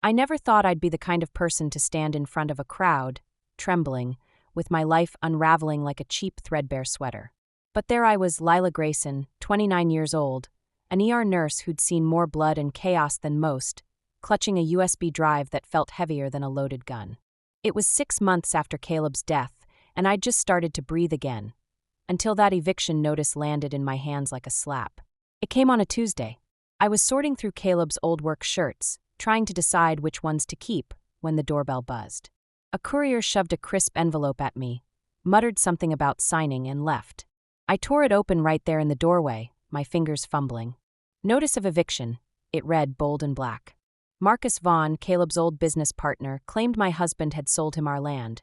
I never thought I'd be the kind of person to stand in front of a crowd, trembling, with my life unraveling like a cheap threadbare sweater. But there I was, Lila Grayson, 29 years old, an ER nurse who'd seen more blood and chaos than most, clutching a USB drive that felt heavier than a loaded gun. It was 6 months after Caleb's death, and I'd just started to breathe again, until that eviction notice landed in my hands like a slap. It came on a Tuesday. I was sorting through Caleb's old work shirts, trying to decide which ones to keep, when the doorbell buzzed. A courier shoved a crisp envelope at me, muttered something about signing, and left. I tore it open right there in the doorway, my fingers fumbling. Notice of eviction, it read bold and black. Marcus Vaughn, Caleb's old business partner, claimed my husband had sold him our land.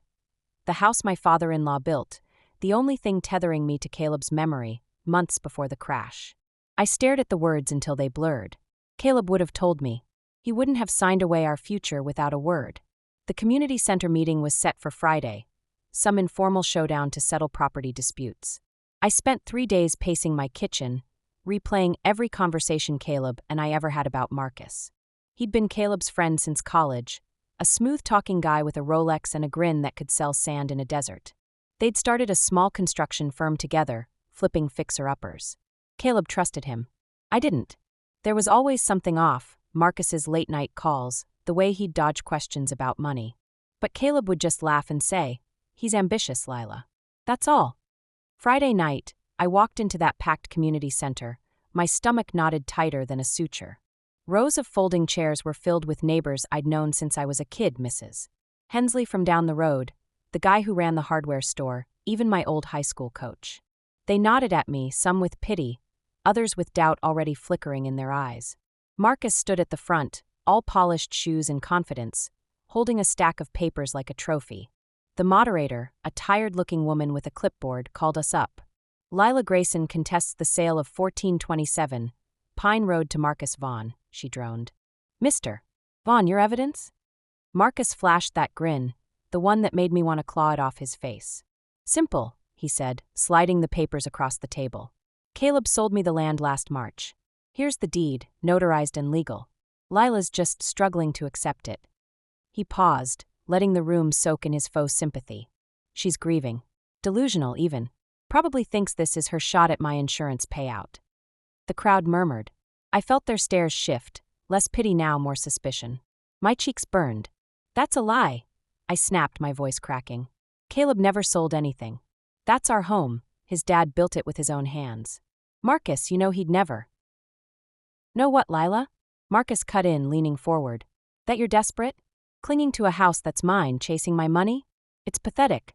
The house my father-in-law built, the only thing tethering me to Caleb's memory, months before the crash. I stared at the words until they blurred. Caleb would have told me. He wouldn't have signed away our future without a word. The community center meeting was set for Friday, some informal showdown to settle property disputes. I spent 3 days pacing my kitchen, replaying every conversation Caleb and I ever had about Marcus. He'd been Caleb's friend since college, a smooth-talking guy with a Rolex and a grin that could sell sand in a desert. They'd started a small construction firm together, flipping fixer-uppers. Caleb trusted him. I didn't. There was always something off, Marcus's late-night calls, the way he'd dodge questions about money. But Caleb would just laugh and say, "He's ambitious, Lila." That's all. Friday night, I walked into that packed community center, my stomach knotted tighter than a suture. Rows of folding chairs were filled with neighbors I'd known since I was a kid, Mrs. Hensley from down the road, the guy who ran the hardware store, even my old high school coach. They nodded at me, some with pity, others with doubt already flickering in their eyes. Marcus stood at the front, all polished shoes and confidence, holding a stack of papers like a trophy. The moderator, a tired-looking woman with a clipboard, called us up. Lila Grayson contests the sale of 1427, Pine Road to Marcus Vaughn, she droned. Mr. Vaughn, your evidence? Marcus flashed that grin, the one that made me want to claw it off his face. Simple, he said, sliding the papers across the table. Caleb sold me the land last March. Here's the deed, notarized and legal. Lila's just struggling to accept it. He paused, letting the room soak in his faux sympathy. She's grieving. Delusional, even. Probably thinks this is her shot at my insurance payout. The crowd murmured. I felt their stares shift, less pity now, more suspicion. My cheeks burned. That's a lie, I snapped, my voice cracking. Caleb never sold anything. That's our home. His dad built it with his own hands. Marcus, you know he'd never. Know what, Lila? Marcus cut in, leaning forward. That you're desperate? Clinging to a house that's mine, chasing my money? It's pathetic.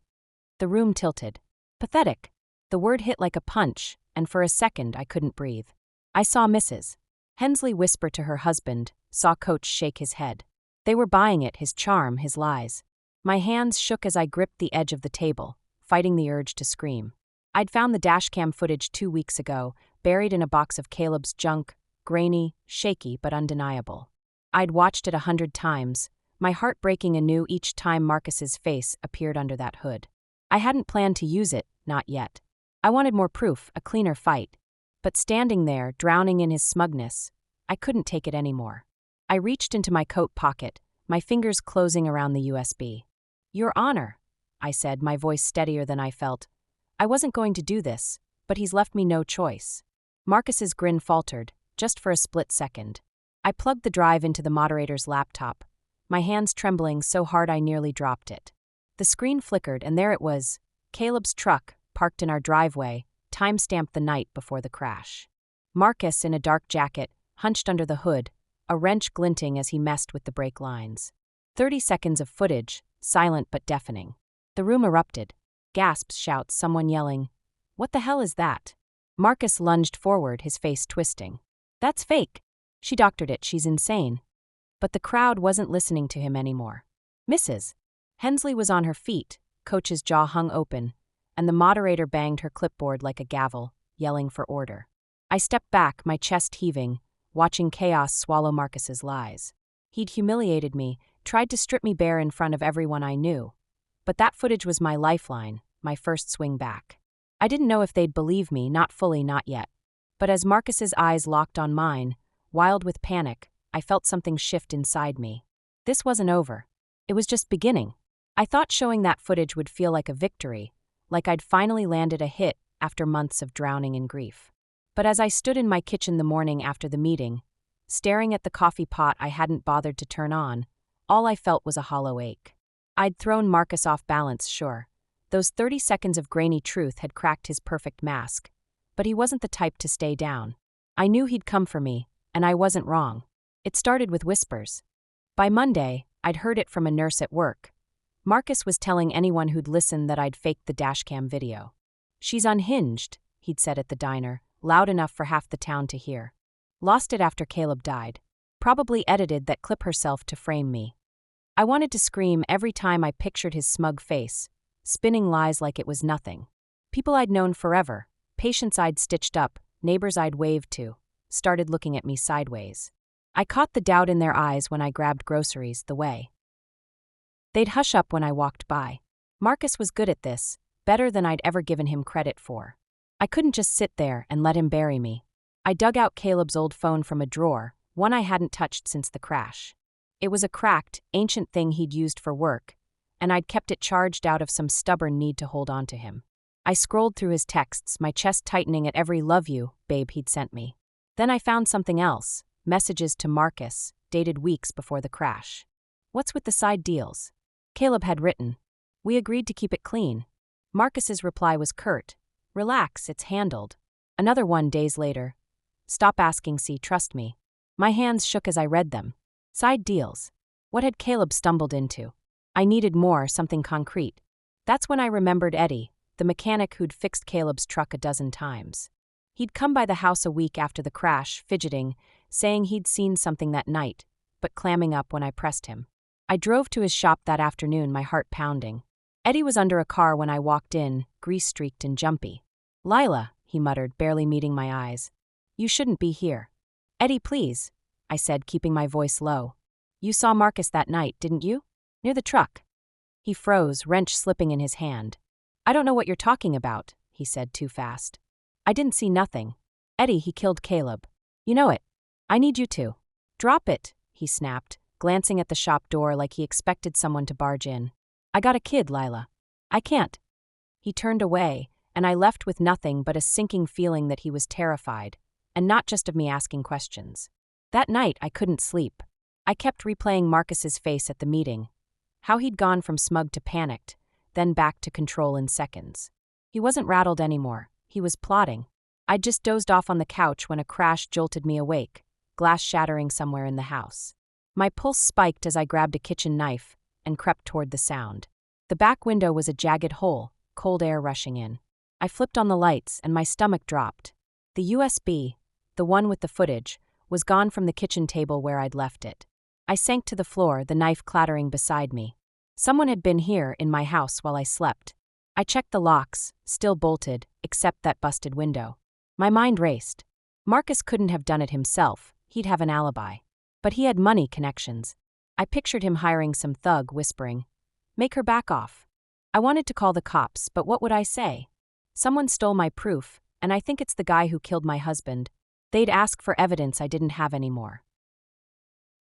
The room tilted. Pathetic. The word hit like a punch, and for a second I couldn't breathe. I saw Mrs. Hensley whisper to her husband, saw Coach shake his head. They were buying it, his charm, his lies. My hands shook as I gripped the edge of the table, fighting the urge to scream. I'd found the dashcam footage 2 weeks ago, buried in a box of Caleb's junk, grainy, shaky, but undeniable. I'd watched it 100 times, my heart breaking anew each time Marcus's face appeared under that hood. I hadn't planned to use it, not yet. I wanted more proof, a cleaner fight. But standing there, drowning in his smugness, I couldn't take it anymore. I reached into my coat pocket, my fingers closing around the USB. Your Honor, I said, my voice steadier than I felt. I wasn't going to do this, but he's left me no choice. Marcus's grin faltered, just for a split second. I plugged the drive into the moderator's laptop, my hands trembling so hard I nearly dropped it. The screen flickered, and there it was, Caleb's truck, parked in our driveway, time-stamped the night before the crash. Marcus, in a dark jacket, hunched under the hood, a wrench glinting as he messed with the brake lines. 30 seconds of footage, silent but deafening. The room erupted. Gasps, shouts, someone yelling, "What the hell is that?" Marcus lunged forward, his face twisting. That's fake. She doctored it, she's insane. But the crowd wasn't listening to him anymore. Mrs. Hensley was on her feet, Coach's jaw hung open, and the moderator banged her clipboard like a gavel, yelling for order. I stepped back, my chest heaving, watching chaos swallow Marcus's lies. He'd humiliated me, tried to strip me bare in front of everyone I knew. But that footage was my lifeline, my first swing back. I didn't know if they'd believe me, not fully, not yet. But as Marcus's eyes locked on mine, wild with panic, I felt something shift inside me. This wasn't over. It was just beginning. I thought showing that footage would feel like a victory, like I'd finally landed a hit after months of drowning in grief. But as I stood in my kitchen the morning after the meeting, staring at the coffee pot I hadn't bothered to turn on, all I felt was a hollow ache. I'd thrown Marcus off balance, sure. Those 30 seconds of grainy truth had cracked his perfect mask. But he wasn't the type to stay down. I knew he'd come for me, and I wasn't wrong. It started with whispers. By Monday, I'd heard it from a nurse at work. Marcus was telling anyone who'd listen that I'd faked the dashcam video. "She's unhinged," he'd said at the diner, loud enough for half the town to hear. Lost it after Caleb died. Probably edited that clip herself to frame me. I wanted to scream every time I pictured his smug face, spinning lies like it was nothing. People I'd known forever, patients I'd stitched up, neighbors I'd waved to, started looking at me sideways. I caught the doubt in their eyes when I grabbed groceries the way. They'd hush up when I walked by. Marcus was good at this, better than I'd ever given him credit for. I couldn't just sit there and let him bury me. I dug out Caleb's old phone from a drawer, one I hadn't touched since the crash. It was a cracked, ancient thing he'd used for work, and I'd kept it charged out of some stubborn need to hold on to him. I scrolled through his texts, my chest tightening at every "love you, babe" he'd sent me. Then I found something else, messages to Marcus, dated weeks before the crash. "What's with the side deals?" Caleb had written. "We agreed to keep it clean." Marcus's reply was curt. "Relax, it's handled." Another one days later. "Stop asking, see, trust me." My hands shook as I read them. Side deals. What had Caleb stumbled into? I needed more, something concrete. That's when I remembered Eddie, the mechanic who'd fixed Caleb's truck a dozen times. He'd come by the house a week after the crash, fidgeting, saying he'd seen something that night, but clamming up when I pressed him. I drove to his shop that afternoon, my heart pounding. Eddie was under a car when I walked in, grease-streaked and jumpy. "Lila," he muttered, barely meeting my eyes. "You shouldn't be here." "Eddie, please," I said, keeping my voice low. "You saw Marcus that night, didn't you? Near the truck." He froze, wrench slipping in his hand. "I don't know what you're talking about," he said too fast. "I didn't see nothing. Eddie, he killed Caleb. You know it. I need you to." "Drop it," he snapped, glancing at the shop door like he expected someone to barge in. "I got a kid, Lila. I can't." He turned away, and I left with nothing but a sinking feeling that he was terrified, and not just of me asking questions. That night, I couldn't sleep. I kept replaying Marcus's face at the meeting. How he'd gone from smug to panicked, then back to control in seconds. He wasn't rattled anymore. He was plotting. I'd just dozed off on the couch when a crash jolted me awake, glass shattering somewhere in the house. My pulse spiked as I grabbed a kitchen knife and crept toward the sound. The back window was a jagged hole, cold air rushing in. I flipped on the lights and my stomach dropped. The USB, the one with the footage, was gone from the kitchen table where I'd left it. I sank to the floor, the knife clattering beside me. Someone had been here in my house while I slept. I checked the locks, still bolted, except that busted window. My mind raced. Marcus couldn't have done it himself, he'd have an alibi. But he had money connections. I pictured him hiring some thug, whispering, "Make her back off." I wanted to call the cops, but what would I say? Someone stole my proof, and I think it's the guy who killed my husband. They'd ask for evidence I didn't have anymore.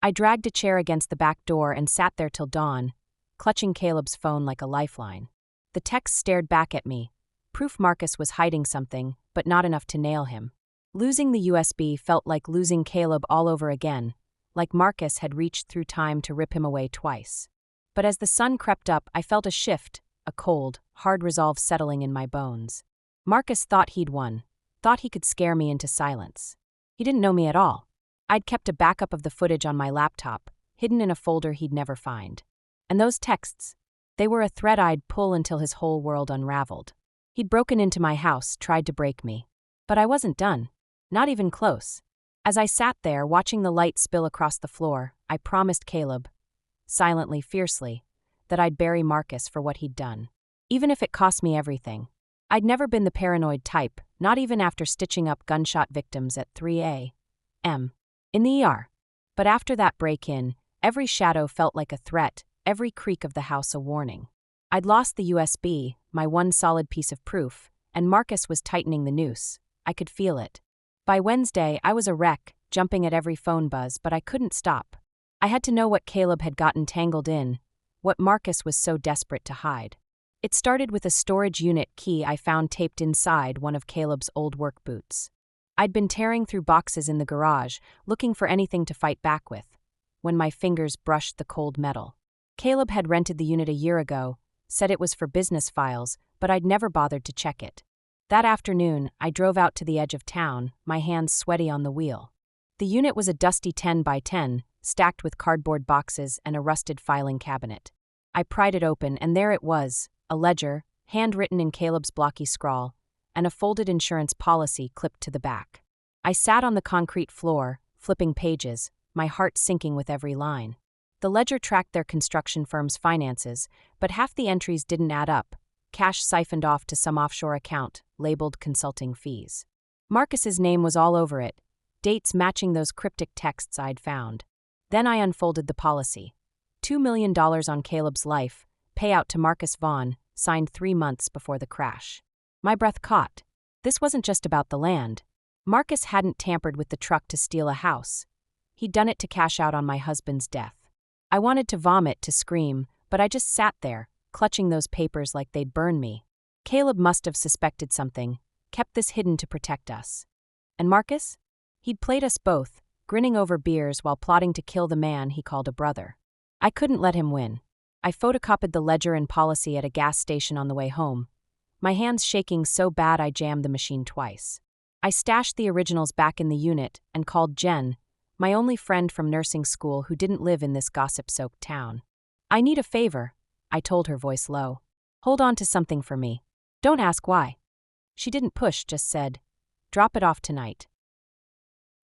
I dragged a chair against the back door and sat there till dawn, clutching Caleb's phone like a lifeline. The text stared back at me. Proof Marcus was hiding something, but not enough to nail him. Losing the USB felt like losing Caleb all over again, like Marcus had reached through time to rip him away twice. But as the sun crept up, I felt a shift, a cold, hard resolve settling in my bones. Marcus thought he'd won, thought he could scare me into silence. He didn't know me at all. I'd kept a backup of the footage on my laptop, hidden in a folder he'd never find. And those texts, they were a thread I'd pull until his whole world unraveled. He'd broken into my house, tried to break me. But I wasn't done. Not even close. As I sat there, watching the light spill across the floor, I promised Caleb, silently, fiercely, that I'd bury Marcus for what he'd done. Even if it cost me everything. I'd never been the paranoid type, not even after stitching up gunshot victims at 3 a.m. in the ER. But after that break-in, every shadow felt like a threat, every creak of the house a warning. I'd lost the USB, my one solid piece of proof, and Marcus was tightening the noose. I could feel it. By Wednesday, I was a wreck, jumping at every phone buzz, but I couldn't stop. I had to know what Caleb had gotten tangled in, what Marcus was so desperate to hide. It started with a storage unit key I found taped inside one of Caleb's old work boots. I'd been tearing through boxes in the garage, looking for anything to fight back with, when my fingers brushed the cold metal. Caleb had rented the unit a year ago, said it was for business files, but I'd never bothered to check it. That afternoon, I drove out to the edge of town, my hands sweaty on the wheel. The unit was a dusty 10 by 10, stacked with cardboard boxes and a rusted filing cabinet. I pried it open, and there it was, a ledger, handwritten in Caleb's blocky scrawl, and a folded insurance policy clipped to the back. I sat on the concrete floor, flipping pages, my heart sinking with every line. The ledger tracked their construction firm's finances, but half the entries didn't add up, cash siphoned off to some offshore account, labeled consulting fees. Marcus's name was all over it, dates matching those cryptic texts I'd found. Then I unfolded the policy. $2 million on Caleb's life, payout to Marcus Vaughn, signed 3 months before the crash. My breath caught. This wasn't just about the land. Marcus hadn't tampered with the truck to steal a house. He'd done it to cash out on my husband's death. I wanted to vomit, to scream, but I just sat there, clutching those papers like they'd burn me. Caleb must have suspected something, kept this hidden to protect us. And Marcus? He'd played us both, grinning over beers while plotting to kill the man he called a brother. I couldn't let him win. I photocopied the ledger and policy at a gas station on the way home, my hands shaking so bad I jammed the machine twice. I stashed the originals back in the unit and called Jen, my only friend from nursing school who didn't live in this gossip-soaked town. "I need a favor," I told her, voice low. "Hold on to something for me. Don't ask why." She didn't push, just said, "Drop it off tonight."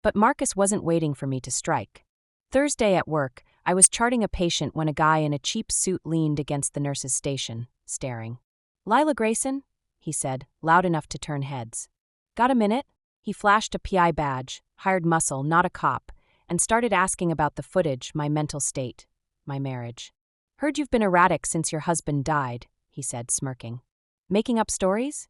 But Marcus wasn't waiting for me to strike. Thursday at work, I was charting a patient when a guy in a cheap suit leaned against the nurse's station, staring. "Lila Grayson?" he said, loud enough to turn heads. "Got a minute?" He flashed a PI badge, hired muscle, not a cop, and started asking about the footage, my mental state, my marriage. "Heard you've been erratic since your husband died," he said, smirking. "Making up stories?"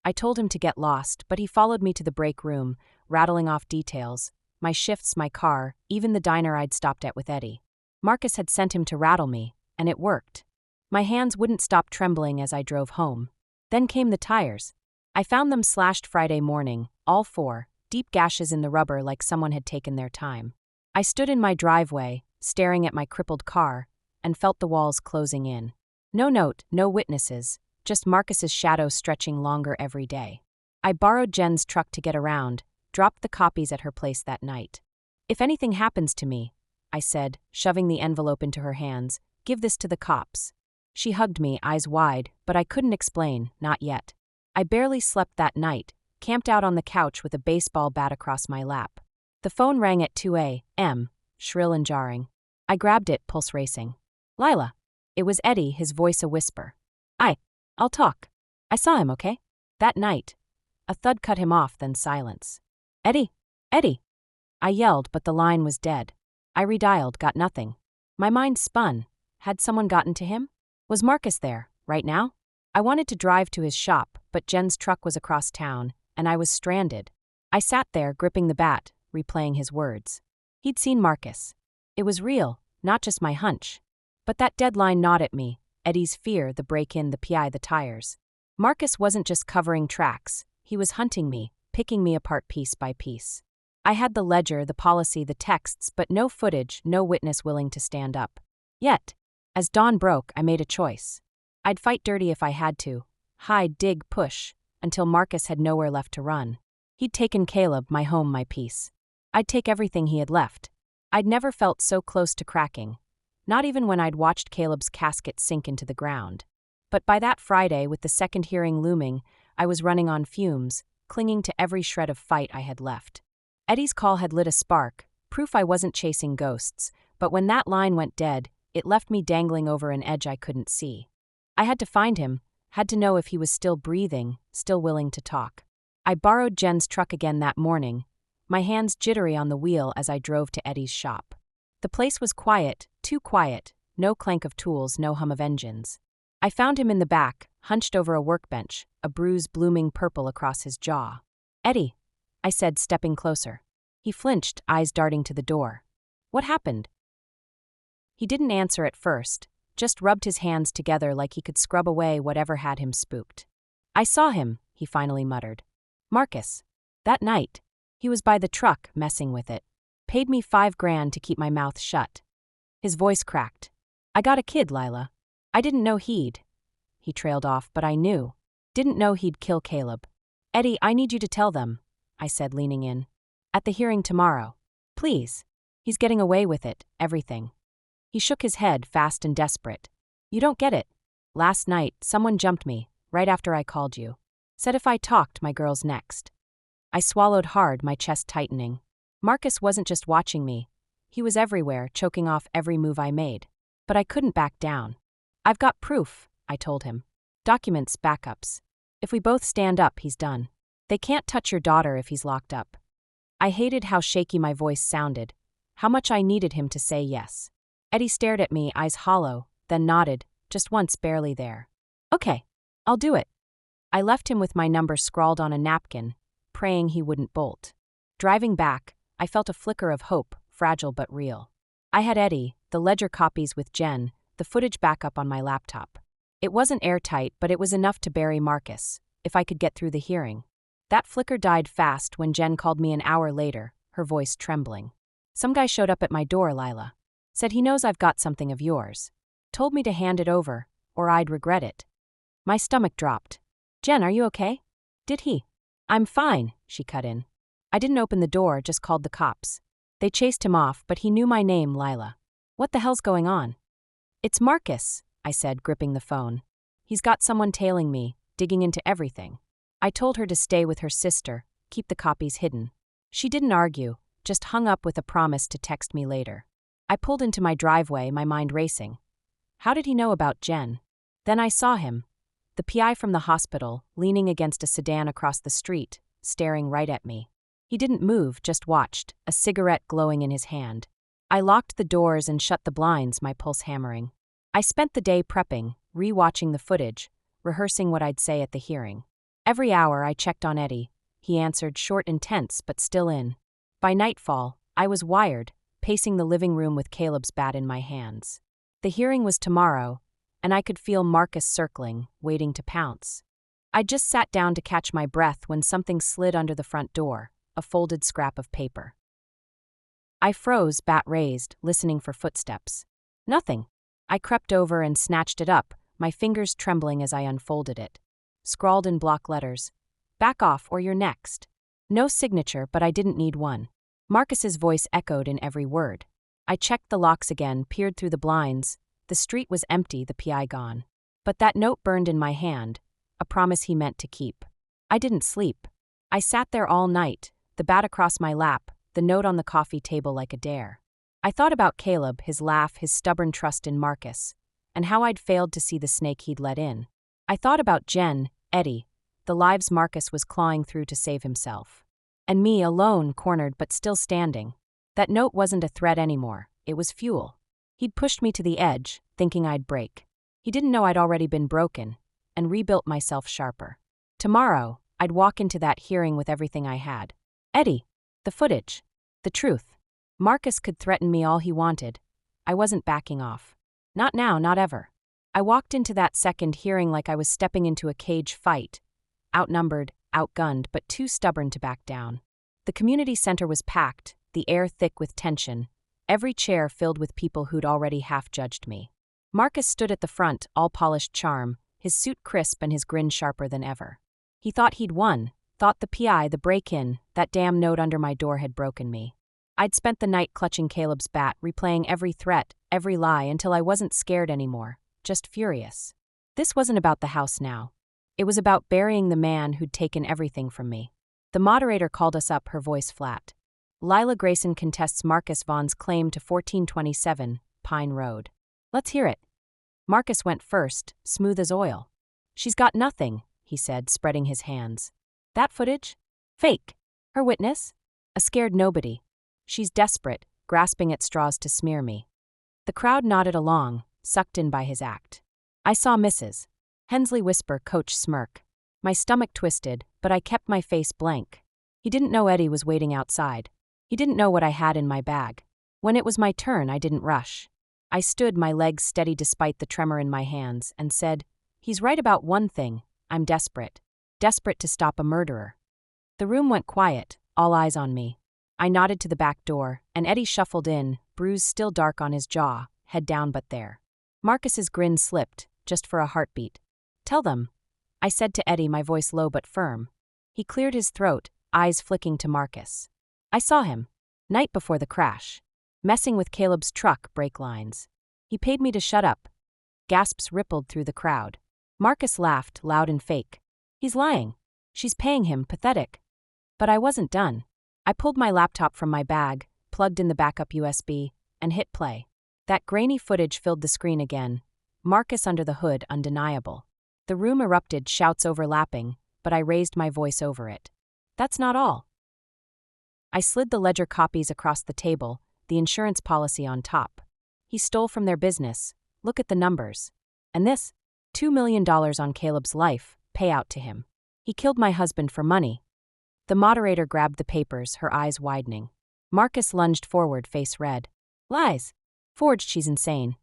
I told him to get lost, but he followed me to the break room, rattling off details, my shifts, my car, even the diner I'd stopped at with Eddie. Marcus had sent him to rattle me, and it worked. My hands wouldn't stop trembling as I drove home. Then came the tires. I found them slashed Friday morning, all 4, deep gashes in the rubber like someone had taken their time. I stood in my driveway, staring at my crippled car, and felt the walls closing in. No note, no witnesses, just Marcus's shadow stretching longer every day. I borrowed Jen's truck to get around, dropped the copies at her place that night. "If anything happens to me," I said, shoving the envelope into her hands, "give this to the cops." She hugged me, eyes wide, but I couldn't explain, not yet. I barely slept that night, camped out on the couch with a baseball bat across my lap. The phone rang at 2 a.m., shrill and jarring. I grabbed it, pulse racing. "Lila." It was Eddie, his voice a whisper. I'll talk. I saw him, okay?" That night. A thud cut him off, then silence. "Eddie! Eddie!" I yelled, but the line was dead. I redialed, got nothing. My mind spun. Had someone gotten to him? Was Marcus there, right now? I wanted to drive to his shop, but Jen's truck was across town, and I was stranded. I sat there, gripping the bat, replaying his words. He'd seen Marcus. It was real, not just my hunch. But that deadline gnawed at me, Eddie's fear, the break-in, the PI, the tires. Marcus wasn't just covering tracks, he was hunting me, picking me apart piece by piece. I had the ledger, the policy, the texts, but no footage, no witness willing to stand up. Yet, as dawn broke, I made a choice. I'd fight dirty if I had to, hide, dig, push, until Marcus had nowhere left to run. He'd taken Caleb, my home, my peace. I'd take everything he had left. I'd never felt so close to cracking, not even when I'd watched Caleb's casket sink into the ground. But by that Friday, with the second hearing looming, I was running on fumes, clinging to every shred of fight I had left. Eddie's call had lit a spark, proof I wasn't chasing ghosts, but when that line went dead, it left me dangling over an edge I couldn't see. I had to find him, had to know if he was still breathing, still willing to talk. I borrowed Jen's truck again that morning, my hands jittery on the wheel as I drove to Eddie's shop. The place was quiet, too quiet, no clank of tools, no hum of engines. I found him in the back, hunched over a workbench, a bruise blooming purple across his jaw. "Eddie," I said, stepping closer. He flinched, eyes darting to the door. "What happened?" He didn't answer at first, just rubbed his hands together like he could scrub away whatever had him spooked. "I saw him," he finally muttered. "Marcus. That night. He was by the truck, messing with it. Paid me $5,000 to keep my mouth shut." His voice cracked. "I got a kid, Lila. I didn't know he'd—" He trailed off, but I knew. "Didn't know he'd kill Caleb. Eddie, I need you to tell them," I said, leaning in. "At the hearing tomorrow. Please. He's getting away with it, everything." He shook his head, fast and desperate. "You don't get it. Last night, someone jumped me, right after I called you. Said if I talked, my girl's next." I swallowed hard, my chest tightening. Marcus wasn't just watching me. He was everywhere, choking off every move I made. But I couldn't back down. "I've got proof," I told him. "Documents, backups. If we both stand up, he's done. They can't touch your daughter if he's locked up." I hated how shaky my voice sounded, how much I needed him to say yes. Eddie stared at me, eyes hollow, then nodded, just once, barely there. "Okay, I'll do it." I left him with my number scrawled on a napkin, praying he wouldn't bolt. Driving back, I felt a flicker of hope, fragile but real. I had Eddie, the ledger copies with Jen, the footage backup on my laptop. It wasn't airtight, but it was enough to bury Marcus, if I could get through the hearing. That flicker died fast when Jen called me an hour later, her voice trembling. "Some guy showed up at my door, Lila. Said he knows I've got something of yours. Told me to hand it over, or I'd regret it." My stomach dropped. "Jen, are you okay?" "Did he?" "I'm fine," she cut in. "I didn't open the door, just called the cops. They chased him off, but he knew my name, Lila. What the hell's going on?" "It's Marcus," I said, gripping the phone. "He's got someone tailing me, digging into everything." I told her to stay with her sister, keep the copies hidden. She didn't argue, just hung up with a promise to text me later. I pulled into my driveway, my mind racing. How did he know about Jen? Then I saw him, the PI from the hospital, leaning against a sedan across the street, staring right at me. He didn't move, just watched, a cigarette glowing in his hand. I locked the doors and shut the blinds, my pulse hammering. I spent the day prepping, re-watching the footage, rehearsing what I'd say at the hearing. Every hour I checked on Eddie. He answered, short and tense, but still in. By nightfall, I was wired, pacing the living room with Caleb's bat in my hands. The hearing was tomorrow, and I could feel Marcus circling, waiting to pounce. I just sat down to catch my breath when something slid under the front door, a folded scrap of paper. I froze, bat raised, listening for footsteps. Nothing. I crept over and snatched it up, my fingers trembling as I unfolded it. Scrawled in block letters, "Back off or you're next." No signature, but I didn't need one. Marcus's voice echoed in every word. I checked the locks again, peered through the blinds. The street was empty, the PI gone. But that note burned in my hand, a promise he meant to keep. I didn't sleep. I sat there all night, the bat across my lap, the note on the coffee table like a dare. I thought about Caleb, his laugh, his stubborn trust in Marcus, and how I'd failed to see the snake he'd let in. I thought about Jen, Eddie, the lives Marcus was clawing through to save himself. And me, alone, cornered but still standing. That note wasn't a threat anymore, it was fuel. He'd pushed me to the edge, thinking I'd break. He didn't know I'd already been broken, and rebuilt myself sharper. Tomorrow, I'd walk into that hearing with everything I had. Eddie, the footage, the truth. Marcus could threaten me all he wanted. I wasn't backing off. Not now, not ever. I walked into that second hearing like I was stepping into a cage fight. Outnumbered, outgunned, but too stubborn to back down. The community center was packed, the air thick with tension, every chair filled with people who'd already half-judged me. Marcus stood at the front, all polished charm, his suit crisp and his grin sharper than ever. He thought he'd won, thought the PI, the break-in, that damn note under my door had broken me. I'd spent the night clutching Caleb's bat, replaying every threat, every lie, until I wasn't scared anymore, just furious. This wasn't about the house now. It was about burying the man who'd taken everything from me. The moderator called us up, her voice flat. Lila Grayson contests Marcus Vaughn's claim to 1427 Pine Road. Let's hear it. Marcus went first, smooth as oil. She's got nothing, he said, spreading his hands. That footage? Fake. Her witness? A scared nobody. She's desperate, grasping at straws to smear me. The crowd nodded along, sucked in by his act. I saw Mrs. Hensley whisper, Coach smirk. My stomach twisted, but I kept my face blank. He didn't know Eddie was waiting outside. He didn't know what I had in my bag. When it was my turn, I didn't rush. I stood, my legs steady despite the tremor in my hands, and said, "He's right about one thing. I'm desperate. Desperate to stop a murderer." The room went quiet, all eyes on me. I nodded to the back door, and Eddie shuffled in, bruise still dark on his jaw, head down but there. Marcus's grin slipped, just for a heartbeat. "Tell them," I said to Eddie, my voice low but firm. He cleared his throat, eyes flicking to Marcus. "I saw him. Night before the crash. Messing with Caleb's truck brake lines. He paid me to shut up." Gasps rippled through the crowd. Marcus laughed, loud and fake. "He's lying. She's paying him, pathetic." But I wasn't done. I pulled my laptop from my bag, plugged in the backup USB, and hit play. That grainy footage filled the screen again. Marcus under the hood, undeniable. The room erupted, shouts overlapping, but I raised my voice over it. "That's not all." I slid the ledger copies across the table, the insurance policy on top. "He stole from their business. Look at the numbers. And this, $2 million on Caleb's life, payout to him. He killed my husband for money." The moderator grabbed the papers, her eyes widening. Marcus lunged forward, face red. "Lies. Forged, she's insane."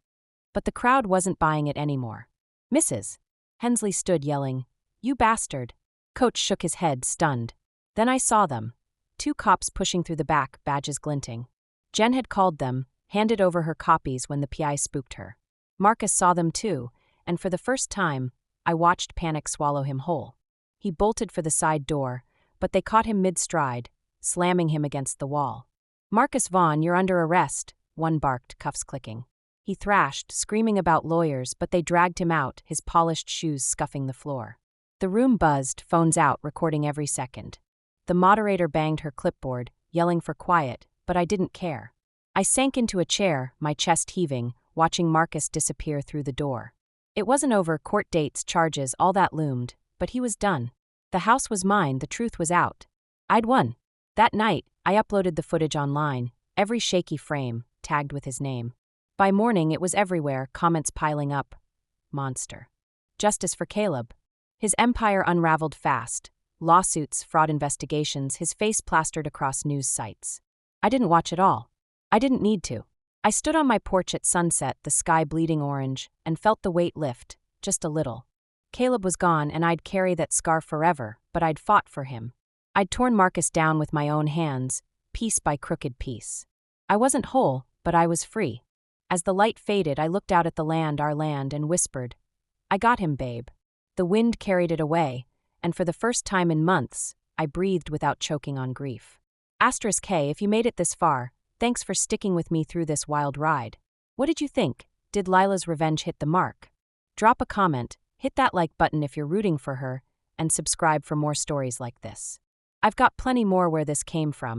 But the crowd wasn't buying it anymore. "Mrs. Hensley stood yelling, "You bastard." Coach shook his head, stunned. Then I saw them. 2 cops pushing through the back, badges glinting. Jen had called them, handed over her copies when the PI spooked her. Marcus saw them too, and for the first time, I watched panic swallow him whole. He bolted for the side door, but they caught him mid-stride, slamming him against the wall. "Marcus Vaughn, you're under arrest," one barked, cuffs clicking. He thrashed, screaming about lawyers, but they dragged him out, his polished shoes scuffing the floor. The room buzzed, phones out, recording every second. The moderator banged her clipboard, yelling for quiet, but I didn't care. I sank into a chair, my chest heaving, watching Marcus disappear through the door. It wasn't over, court dates, charges, all that loomed, but he was done. The house was mine, the truth was out. I'd won. That night, I uploaded the footage online, every shaky frame, tagged with his name. By morning, it was everywhere, comments piling up. Monster. Justice for Caleb. His empire unraveled fast. Lawsuits, fraud investigations, his face plastered across news sites. I didn't watch it all. I didn't need to. I stood on my porch at sunset, the sky bleeding orange, and felt the weight lift, just a little. Caleb was gone, and I'd carry that scar forever, but I'd fought for him. I'd torn Marcus down with my own hands, piece by crooked piece. I wasn't whole, but I was free. As the light faded, I looked out at the land, our land, and whispered, "I got him, babe." The wind carried it away, and for the first time in months, I breathed without choking on grief. *K, if you made it this far, thanks for sticking with me through this wild ride. What did you think? Did Lila's revenge hit the mark? Drop a comment, hit that like button if you're rooting for her, and subscribe for more stories like this. I've got plenty more where this came from,